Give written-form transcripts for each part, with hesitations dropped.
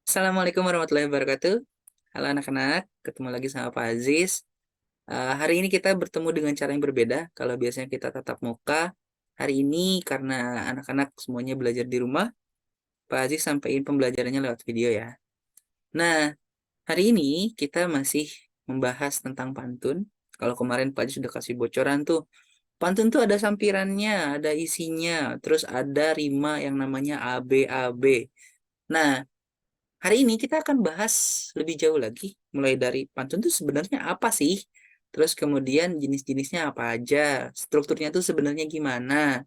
Assalamualaikum warahmatullahi wabarakatuh. Halo anak-anak, ketemu lagi sama Pak Aziz. Hari ini kita bertemu dengan cara yang berbeda. Kalau biasanya kita tatap muka, hari ini karena anak-anak semuanya belajar di rumah, Pak Aziz sampaikan pembelajarannya lewat video ya. Nah, hari ini kita masih membahas tentang pantun. Kalau kemarin Pak Aziz sudah kasih bocoran tuh, pantun tuh ada sampirannya, ada isinya, terus ada rima yang namanya ABAB. Nah, hari ini kita akan bahas lebih jauh lagi, mulai dari pantun itu sebenarnya apa sih? Terus kemudian jenis-jenisnya apa aja? Strukturnya tuh sebenarnya gimana?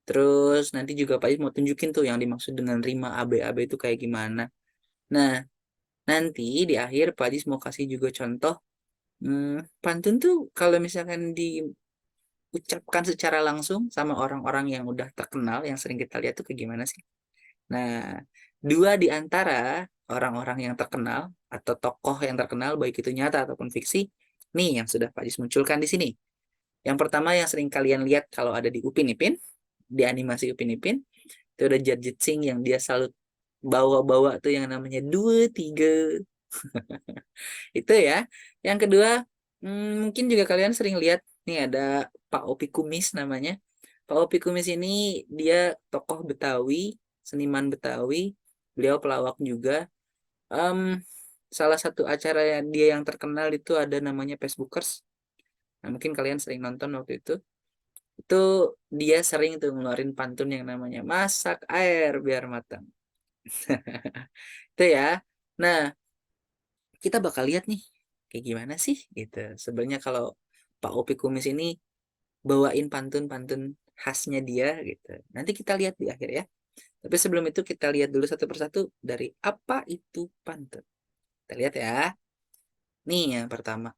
Terus nanti juga Pak Is mau tunjukin tuh yang dimaksud dengan rima AB-AB itu kayak gimana. Nah, nanti di akhir Pak Is mau kasih juga contoh. Pantun tuh kalau misalkan diucapkan secara langsung sama orang-orang yang udah terkenal, yang sering kita lihat tuh kayak gimana sih? Nah, dua di antara orang-orang yang terkenal atau tokoh yang terkenal, baik itu nyata ataupun fiksi, nih yang sudah Pak Jis munculkan di sini. Yang pertama yang sering kalian lihat kalau ada di Upin Ipin, di animasi Upin Ipin, itu ada Jarjit Singh yang dia selalu bawa-bawa tuh yang namanya dua, tiga. Itu ya. Yang kedua, mungkin juga kalian sering lihat, nih ada Pak Opi Kumis namanya. Pak Opi Kumis ini dia tokoh Betawi, seniman Betawi, beliau pelawak juga. Em, Salah satu acara yang dia yang terkenal itu ada namanya Facebookers. Nah, mungkin kalian sering nonton waktu itu. Itu dia sering tuh ngeluarin pantun yang namanya masak air biar matang. Itu ya. Nah, kita bakal lihat nih kayak gimana sih gitu. Sebenarnya kalau Pak Opi Kumis ini bawain pantun-pantun khasnya dia gitu. Nanti kita lihat di akhir ya. Tapi sebelum itu kita lihat dulu satu persatu dari apa itu pantun. Kita lihat ya. Nih yang pertama.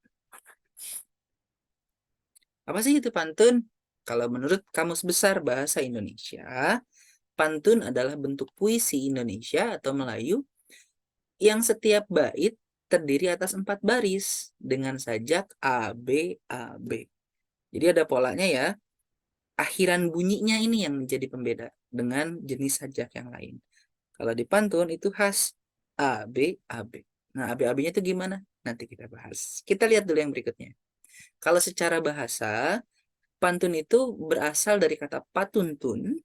Apa sih itu pantun? Kalau menurut Kamus Besar Bahasa Indonesia, pantun adalah bentuk puisi Indonesia atau Melayu yang setiap bait terdiri atas 4 baris dengan sajak A, B, A, B. Jadi ada polanya ya. Akhiran bunyinya ini yang menjadi pembeda dengan jenis sajak yang lain. Kalau di pantun itu khas A, B, A, B. Nah, AB-AB-nya itu gimana? Nanti kita bahas. Kita lihat dulu yang berikutnya. Kalau secara bahasa, pantun itu berasal dari kata patuntun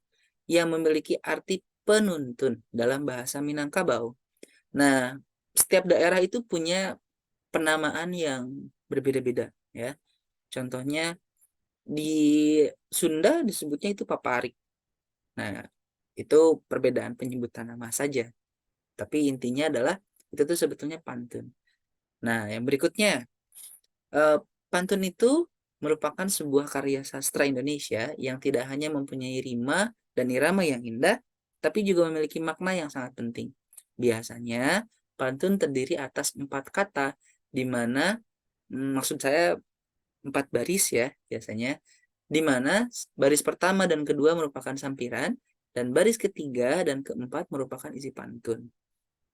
yang memiliki arti penuntun dalam bahasa Minangkabau. Nah, setiap daerah itu punya penamaan yang berbeda-beda ya. Contohnya di Sunda disebutnya itu paparik. Nah, itu perbedaan penyebutan nama saja. Tapi intinya adalah itu tuh sebetulnya pantun. Nah, yang berikutnya, eh, pantun itu merupakan sebuah karya sastra Indonesia yang tidak hanya mempunyai rima dan irama yang indah, tapi juga memiliki makna yang sangat penting. Biasanya, pantun terdiri atas 4 kata, di mana maksud saya 4 baris ya, biasanya, di mana baris pertama dan kedua merupakan sampiran, dan baris ketiga dan keempat merupakan isi pantun.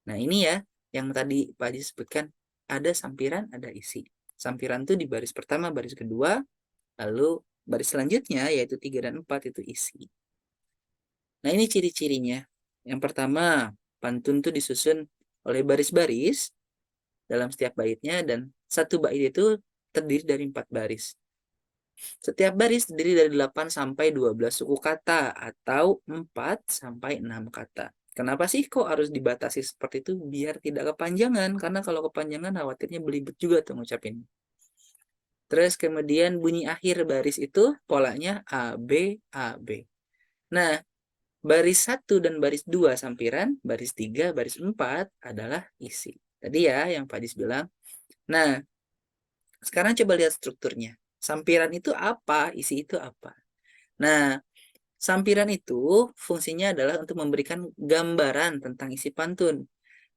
Nah, ini ya yang tadi Pak Haji sebutkan, ada sampiran, ada isi. Sampiran itu di baris pertama, baris kedua, lalu baris selanjutnya yaitu 3 dan 4 itu isi. Nah, ini ciri-cirinya. Yang pertama, pantun itu disusun oleh baris-baris dalam setiap baitnya dan satu bait itu terdiri dari 4 baris. Setiap baris terdiri dari 8 sampai 12 suku kata atau 4 sampai 6 kata. Kenapa sih kok harus dibatasi seperti itu biar tidak kepanjangan? Karena kalau kepanjangan khawatirnya belibet juga tuh ngucapin. Terus kemudian bunyi akhir baris itu polanya A, B, A, B. Nah, baris satu dan baris 2 sampiran, baris 3, baris 4 adalah isi. Tadi ya yang Pak Dis bilang. Nah, sekarang coba lihat strukturnya. Sampiran itu apa, isi itu apa. Nah, sampiran itu fungsinya adalah untuk memberikan gambaran tentang isi pantun.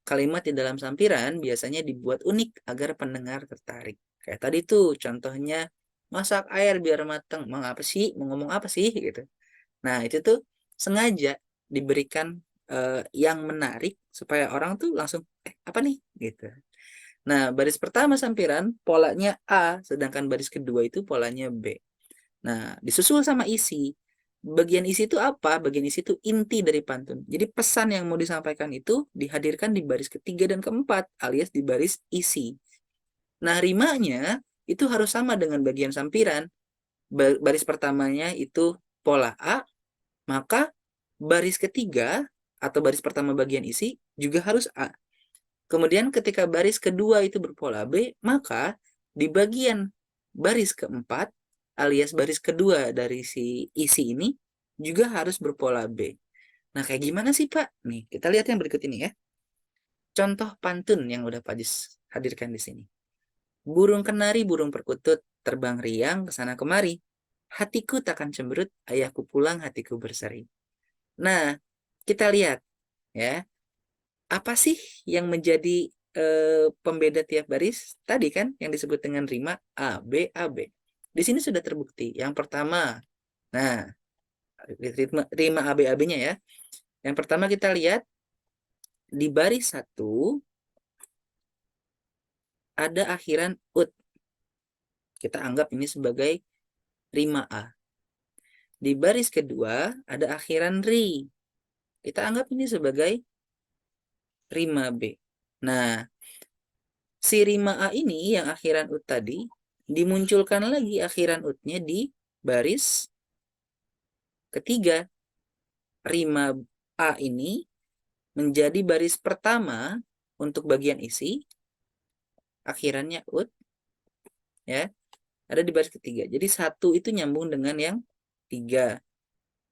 Kalimat di dalam sampiran biasanya dibuat unik agar pendengar tertarik. Kayak tadi tuh contohnya masak air biar matang. Mau apa sih? Mau ngomong apa sih gitu. Nah, itu tuh sengaja diberikan yang menarik supaya orang tuh langsung apa nih gitu. Nah, baris pertama sampiran polanya A, sedangkan baris kedua itu polanya B. Nah, disusul sama isi. bagian isi itu apa? Bagian isi itu inti dari pantun. Jadi pesan yang mau disampaikan itu dihadirkan di baris ketiga dan keempat, alias di baris isi. Nah, rimanya itu harus sama dengan bagian sampiran. Baris pertamanya itu pola A, maka baris ketiga atau baris pertama bagian isi juga harus A. Kemudian ketika baris kedua itu berpola B, maka di bagian baris keempat alias baris kedua dari si isi ini juga harus berpola B. Nah, kayak gimana sih, Pak? Nih, kita lihat yang berikut ini ya. Contoh pantun yang udah Pak Jis hadirkan di sini. Burung kenari, burung perkutut, terbang riang ke sana kemari. Hatiku takkan cemberut, ayahku pulang hatiku berseri. Nah, kita lihat ya, apa sih yang menjadi pembeda tiap baris? Tadi kan yang disebut dengan rima A, B, A, B. Di sini sudah terbukti. Yang pertama, nah, rima A, B, A, B-nya ya. Yang pertama kita lihat di baris 1 ada akhiran ut. Kita anggap ini sebagai rima A. Di baris kedua ada akhiran ri. Kita anggap ini sebagai rima B. Nah, si rima A ini yang akhiran ut tadi dimunculkan lagi akhiran utnya di baris ketiga. Rima A ini menjadi baris pertama untuk bagian isi, akhirannya ut, ya, ada di baris ketiga. Jadi 1 itu nyambung dengan yang 3,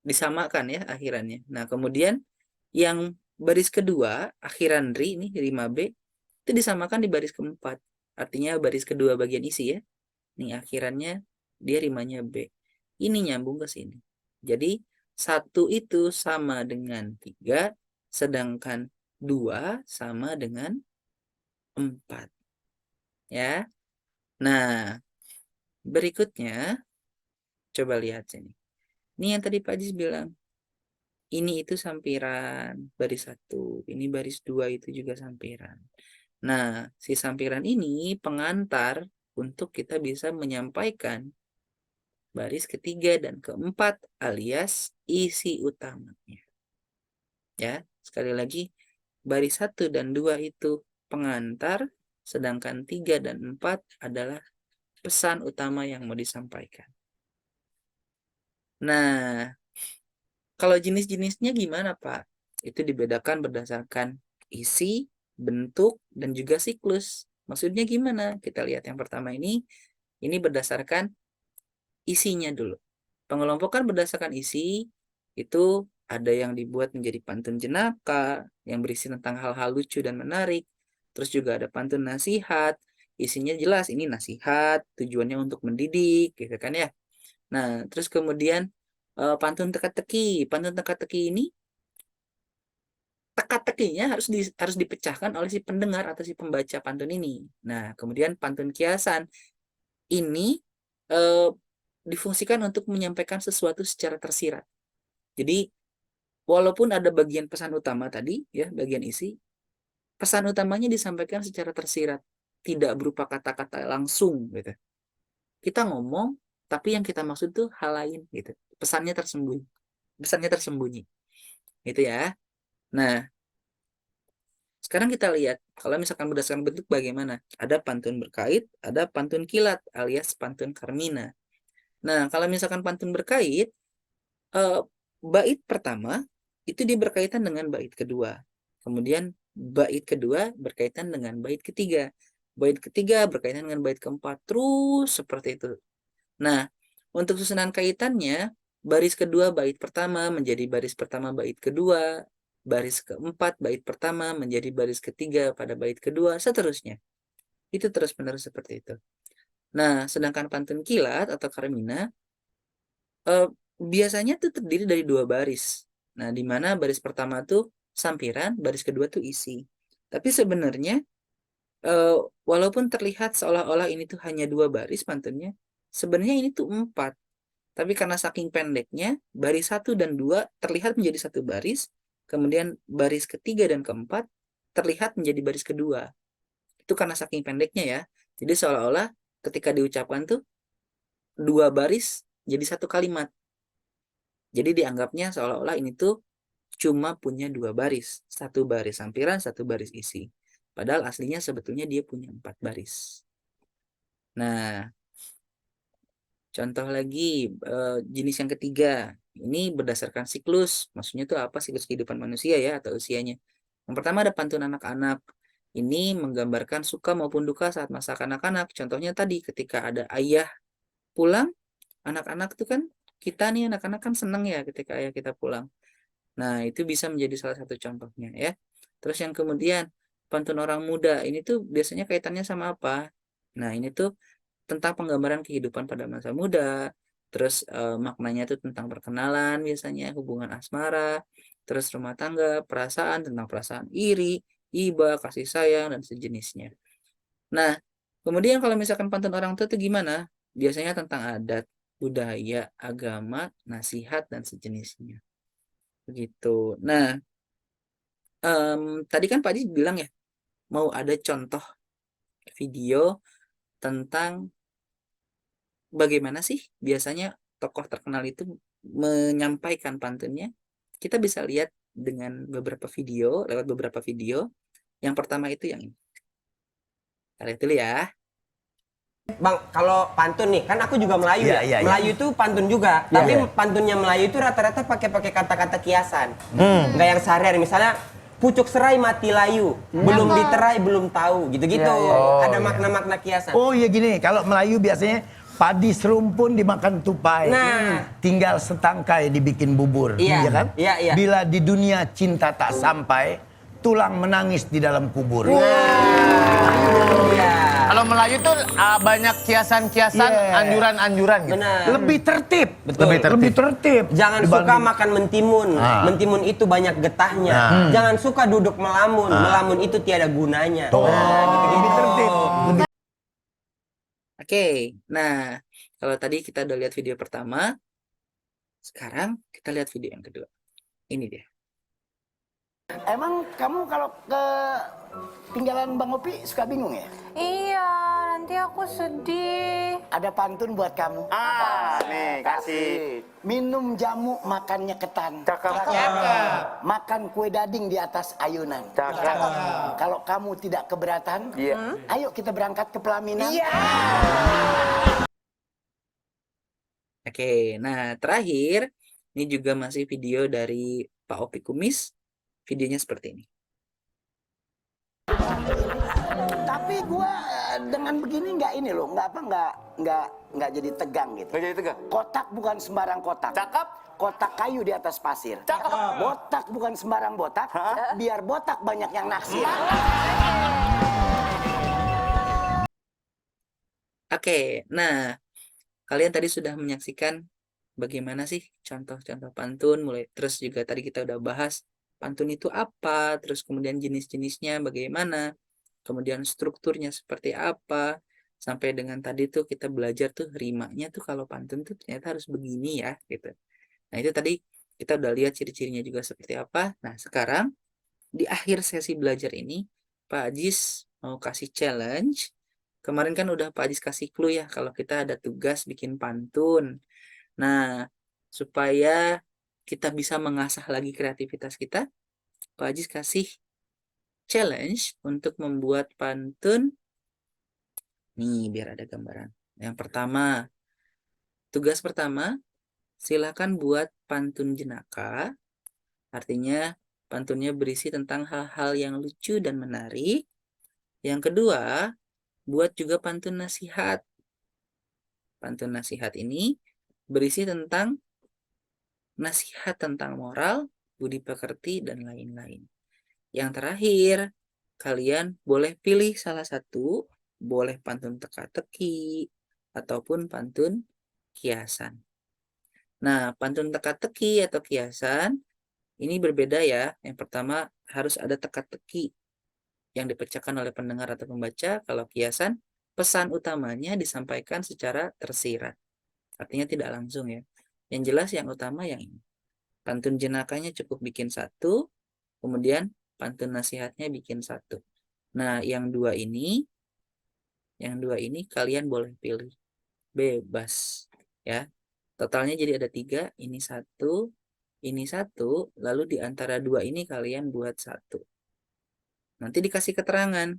disamakan ya akhirannya. Nah, kemudian yang baris kedua, akhiran ri, ini rima B, itu disamakan di baris keempat. Artinya baris kedua bagian isi ya. Nih akhirannya dia rimanya B. Ini nyambung ke sini. Jadi 1 itu sama dengan 3, sedangkan 2 sama dengan 4. Ya. Nah, berikutnya coba lihat sini. Ini yang tadi Pak Jis bilang. Ini itu sampiran baris 1. Ini baris 2 itu juga sampiran. Nah, si sampiran ini pengantar untuk kita bisa menyampaikan baris ketiga dan keempat alias isi utamanya. Ya, sekali lagi baris 1 dan 2 itu pengantar, sedangkan 3 dan 4 adalah pesan utama yang mau disampaikan. Nah, kalau jenis-jenisnya gimana, Pak? Itu dibedakan berdasarkan isi, bentuk, dan juga siklus. Maksudnya gimana? Kita lihat yang pertama ini berdasarkan isinya dulu. Pengelompokan berdasarkan isi, itu ada yang dibuat menjadi pantun jenaka, yang berisi tentang hal-hal lucu dan menarik. Terus juga ada pantun nasihat, isinya jelas, ini nasihat, tujuannya untuk mendidik, gitu kan ya. Nah, terus kemudian pantun teka-teki. Pantun teka-teki ini teka-tekinya harus dipecahkan oleh si pendengar atau si pembaca pantun ini. Nah, kemudian pantun kiasan ini eh, difungsikan untuk menyampaikan sesuatu secara tersirat. Jadi, walaupun ada bagian pesan utama tadi, ya, bagian isi, pesan utamanya disampaikan secara tersirat, tidak berupa kata-kata langsung, gitu. Kita ngomong, tapi yang kita maksud tuh hal lain, gitu. Pesannya tersembunyi, gitu ya. Nah, sekarang kita lihat, kalau misalkan berdasarkan bentuk bagaimana? Ada pantun berkait, ada pantun kilat alias pantun karmina. Nah, kalau misalkan pantun berkait, bait pertama itu dia berkaitan dengan bait kedua. Kemudian bait kedua berkaitan dengan bait ketiga. Bait ketiga berkaitan dengan bait keempat. Terus seperti itu. Nah, untuk susunan kaitannya, baris kedua bait pertama menjadi baris pertama bait kedua, baris keempat bait pertama menjadi baris ketiga pada bait kedua, seterusnya. Itu terus-menerus seperti itu. Nah, sedangkan pantun kilat atau karmina eh, biasanya tuh terdiri dari 2 baris. Nah, di mana baris pertama tuh sampiran, baris kedua tuh isi. Tapi sebenarnya eh, walaupun terlihat seolah-olah ini tuh hanya 2 baris pantunnya, sebenarnya ini tuh 4. Tapi karena saking pendeknya, baris 1 dan 2 terlihat menjadi 1 baris, kemudian baris ketiga dan keempat terlihat menjadi baris kedua. Itu karena saking pendeknya ya. Jadi seolah-olah ketika diucapkan tuh 2 baris jadi 1 kalimat. Jadi dianggapnya seolah-olah ini tuh cuma punya 2 baris, 1 baris sampiran, 1 baris isi. Padahal aslinya sebetulnya dia punya 4 baris. Nah, contoh lagi, jenis yang ketiga, ini berdasarkan siklus. Maksudnya tuh apa, siklus kehidupan manusia ya, atau usianya. Yang pertama ada pantun anak-anak. Ini menggambarkan suka maupun duka saat masa kanak-kanak. Contohnya tadi ketika ada ayah pulang, anak-anak tuh kan, kita nih anak-anak kan seneng ya ketika ayah kita pulang. Nah, itu bisa menjadi salah satu contohnya ya. Terus yang kemudian, pantun orang muda, ini tuh biasanya kaitannya sama apa? Nah, ini tuh tentang penggambaran kehidupan pada masa muda, terus maknanya itu tentang perkenalan biasanya, hubungan asmara, terus rumah tangga, perasaan, tentang perasaan iri, iba, kasih sayang, dan sejenisnya. Nah, kemudian kalau misalkan pantun orang tua itu gimana? Biasanya tentang adat, budaya, agama, nasihat, dan sejenisnya. Begitu. Nah, tadi kan Pak Haji bilang ya, mau ada contoh video tentang bagaimana sih biasanya tokoh terkenal itu menyampaikan pantunnya. Kita bisa lihat dengan beberapa video, lewat beberapa video. Yang pertama itu yang ini. Kita lihat dulu ya. Bang, kalau pantun nih, kan aku juga Melayu Iya, ya. iya, iya. Melayu itu pantun juga, Iya, tapi iya. pantunnya Melayu itu rata-rata pakai kata-kata kiasan. Nggak yang sehari-hari. Misalnya pucuk serai mati layu, belum diterai belum tahu, gitu-gitu. Iya, iya. Oh, Ada iya. makna-makna kiasan. Oh iya gini, kalau Melayu biasanya padi serumpun dimakan tupai. Nah. Tinggal setangkai dibikin bubur. Iya. Iya kan? Iya, iya. Bila di dunia cinta tak sampai, tulang menangis di dalam kubur. Iya. Kalau Melayu tuh banyak kiasan-kiasan, Yeah. anjuran-anjuran gitu. Benar. Lebih tertib. Betul. Lebih tertib. Jangan dibanding- suka makan mentimun. Ah. Mentimun itu banyak getahnya. Jangan suka duduk melamun. Melamun itu tiada gunanya. Oh, gitu-gitu. lebih tertib. Lebih Oke, nah kalau tadi kita udah lihat video pertama, sekarang kita lihat video yang kedua. Ini dia. Emang kamu kalau ke tinggalan Bang Opi suka bingung ya? Iya, nanti aku sedih. Ada pantun buat kamu. Nih, kasih. Minum jamu, makannya ketan. Cakep. Makan kue dading di atas ayunan. Cakep. Kalau kamu tidak keberatan, ayo kita berangkat ke pelaminan. Oke, nah terakhir, ini juga masih video dari Pak Opi Kumis. Videonya seperti ini. Tapi gua dengan begini nggak ini loh, nggak jadi tegang gitu. Nggak jadi tegang? Kotak bukan sembarang kotak. Cakep. Kotak kayu di atas pasir. Cakep. Botak bukan sembarang botak. Biar botak banyak yang naksir. Oke, nah kalian tadi sudah menyaksikan bagaimana sih contoh-contoh pantun, mulai terus juga tadi kita udah bahas pantun itu apa, terus kemudian jenis-jenisnya bagaimana, kemudian strukturnya seperti apa, sampai dengan tadi tuh kita belajar tuh rimanya tuh kalau pantun tuh ternyata harus begini ya gitu. Nah itu tadi kita udah lihat ciri-cirinya juga seperti apa. Nah sekarang di akhir sesi belajar ini Pak Ajis mau kasih challenge. Kemarin kan udah Pak Ajis kasih clue ya kalau kita ada tugas bikin pantun. Nah, supaya kita bisa mengasah lagi kreativitas kita, Pak Ajis kasih challenge untuk membuat pantun. Nih, biar ada gambaran. Yang pertama, tugas pertama, silakan buat pantun jenaka. Artinya, pantunnya berisi tentang hal-hal yang lucu dan menarik. Yang kedua, buat juga pantun nasihat. Pantun nasihat ini berisi tentang nasihat tentang moral, budi pekerti, dan lain-lain. Yang terakhir, kalian boleh pilih salah satu, boleh pantun teka-teki, ataupun pantun kiasan. Nah, pantun teka-teki atau kiasan, ini berbeda ya. Yang pertama, harus ada teka-teki yang dipecahkan oleh pendengar atau pembaca. Kalau kiasan, pesan utamanya disampaikan secara tersirat. Artinya tidak langsung ya. Yang jelas yang utama yang ini. Pantun jenakanya cukup bikin satu, kemudian pantun nasihatnya bikin satu. Nah, yang dua ini kalian boleh pilih. Bebas ya. Totalnya jadi ada 3, ini 1, lalu di antara 2 ini kalian buat 1. Nanti dikasih keterangan.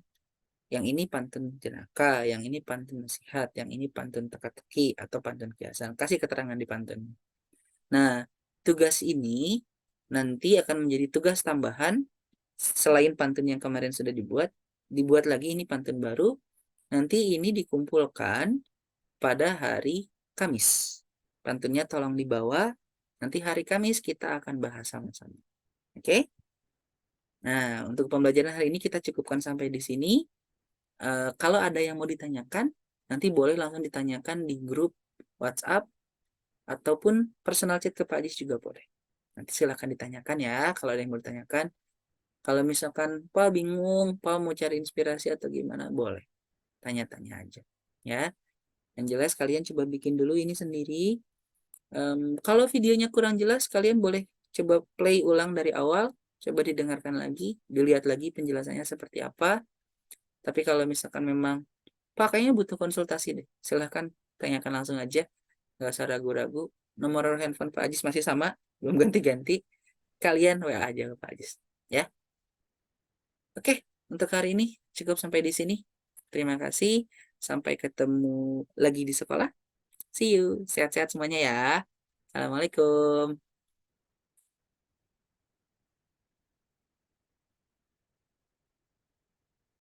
Yang ini pantun jenaka, yang ini pantun nasihat, yang ini pantun teka-teki atau pantun kiasan. Kasih keterangan di pantun. Nah, tugas ini nanti akan menjadi tugas tambahan selain pantun yang kemarin sudah dibuat lagi ini pantun baru. Nanti ini dikumpulkan pada hari Kamis. Pantunnya tolong dibawa. Nanti hari Kamis kita akan bahas sama-sama. Oke? Nah, untuk pembelajaran hari ini kita cukupkan sampai di sini. Kalau ada yang mau ditanyakan, nanti boleh langsung ditanyakan di grup WhatsApp ataupun personal chat ke Pak Ajis juga boleh. Nanti silahkan ditanyakan ya kalau ada yang mau ditanyakan. Kalau misalkan Pak bingung, Pak mau cari inspirasi atau gimana, boleh. Tanya-tanya aja. Ya. Yang jelas kalian coba bikin dulu ini sendiri. Kalau videonya kurang jelas, kalian boleh coba play ulang dari awal. Coba didengarkan lagi, dilihat lagi penjelasannya seperti apa. Tapi kalau misalkan memang Pak kayaknya butuh konsultasi deh, silahkan tanyakan langsung aja, nggak usah ragu-ragu. Nomor handphone Pak Ajis masih sama, belum ganti-ganti. Kalian WA aja ke Pak Ajis, ya. Oke, untuk hari ini cukup sampai di sini. Terima kasih, sampai ketemu lagi di sekolah. See you, sehat-sehat semuanya ya. Assalamualaikum.